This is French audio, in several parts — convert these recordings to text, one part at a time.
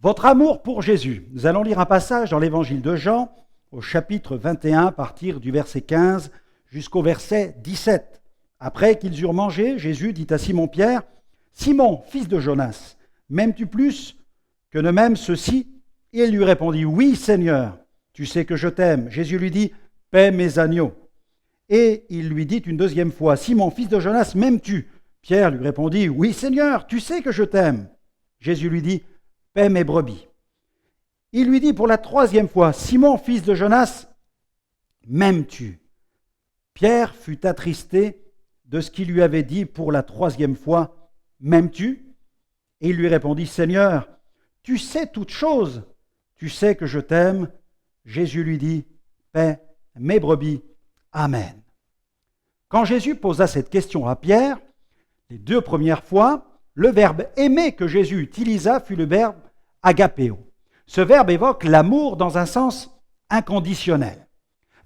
Votre amour pour Jésus. Nous allons lire un passage dans l'évangile de Jean, au chapitre 21, à partir du verset 15 jusqu'au verset 17. Après qu'ils eurent mangé, Jésus dit à Simon-Pierre, « Simon, fils de Jonas, m'aimes-tu plus que ne m'aiment ceux-ci » Et il lui répondit, « Oui, Seigneur, tu sais que je t'aime. » Jésus lui dit, « Paie mes agneaux. » Et il lui dit une deuxième fois, « Simon, fils de Jonas, m'aimes-tu » Pierre lui répondit, « Oui, Seigneur, tu sais que je t'aime. » Jésus lui dit, « Paie mes brebis. » Il lui dit pour la troisième fois, « Simon, fils de Jonas, m'aimes-tu » Pierre fut attristé de ce qu'il lui avait dit pour la troisième fois, « M'aimes-tu » Et il lui répondit, « Seigneur, tu sais toutes choses, tu sais que je t'aime. » Jésus lui dit, « Paie mes brebis. Amen. » Quand Jésus posa cette question à Pierre, les deux premières fois, le verbe « aimer » que Jésus utilisa fut le verbe « agapéo ». Ce verbe évoque l'amour dans un sens inconditionnel.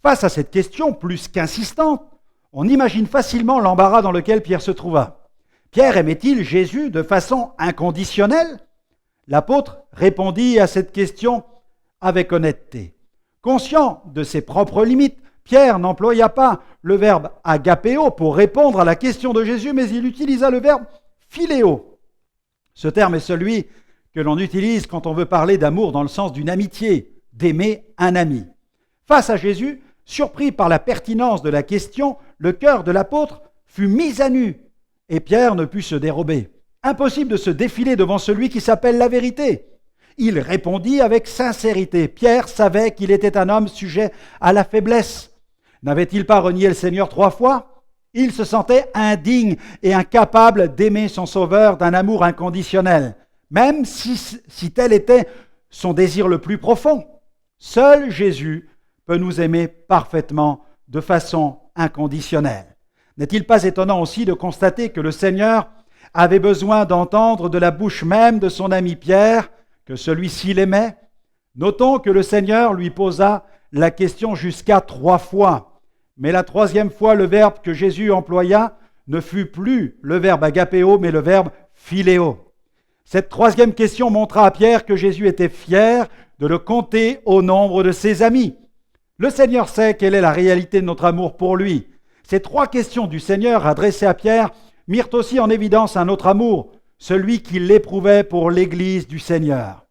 Face à cette question plus qu'insistante, on imagine facilement l'embarras dans lequel Pierre se trouva. Pierre aimait-il Jésus de façon inconditionnelle ? L'apôtre répondit à cette question avec honnêteté. Conscient de ses propres limites, Pierre n'employa pas le verbe agapéo pour répondre à la question de Jésus, mais il utilisa le verbe philéo. Ce terme est celui que l'on utilise quand on veut parler d'amour dans le sens d'une amitié, d'aimer un ami. Face à Jésus, surpris par la pertinence de la question, le cœur de l'apôtre fut mis à nu et Pierre ne put se dérober. Impossible de se défiler devant celui qui s'appelle la vérité. Il répondit avec sincérité. Pierre savait qu'il était un homme sujet à la faiblesse. N'avait-il pas renié le Seigneur 3 fois ? Il se sentait indigne et incapable d'aimer son Sauveur d'un amour inconditionnel, même si tel était son désir le plus profond. Seul Jésus peut nous aimer parfaitement de façon inconditionnelle. N'est-il pas étonnant aussi de constater que le Seigneur avait besoin d'entendre de la bouche même de son ami Pierre que celui-ci l'aimait ? Notons que le Seigneur lui posa la question jusqu'à 3 fois. Mais la troisième fois, le verbe que Jésus employa ne fut plus le verbe agapéo, mais le verbe philéo. Cette troisième question montra à Pierre que Jésus était fier de le compter au nombre de ses amis. Le Seigneur sait quelle est la réalité de notre amour pour lui. Ces 3 questions du Seigneur adressées à Pierre mirent aussi en évidence un autre amour, celui qu'il éprouvait pour l'Église du Seigneur.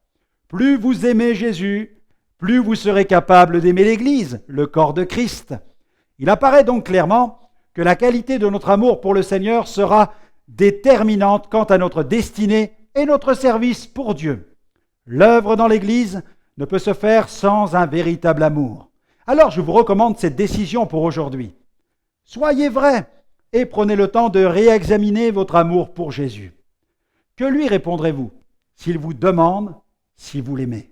Plus vous aimez Jésus, plus vous serez capable d'aimer l'Église, le corps de Christ. Il apparaît donc clairement que la qualité de notre amour pour le Seigneur sera déterminante quant à notre destinée et notre service pour Dieu. L'œuvre dans l'Église ne peut se faire sans un véritable amour. Alors je vous recommande cette décision pour aujourd'hui. Soyez vrai et prenez le temps de réexaminer votre amour pour Jésus. Que lui répondrez-vous s'il vous demande si vous l'aimez ?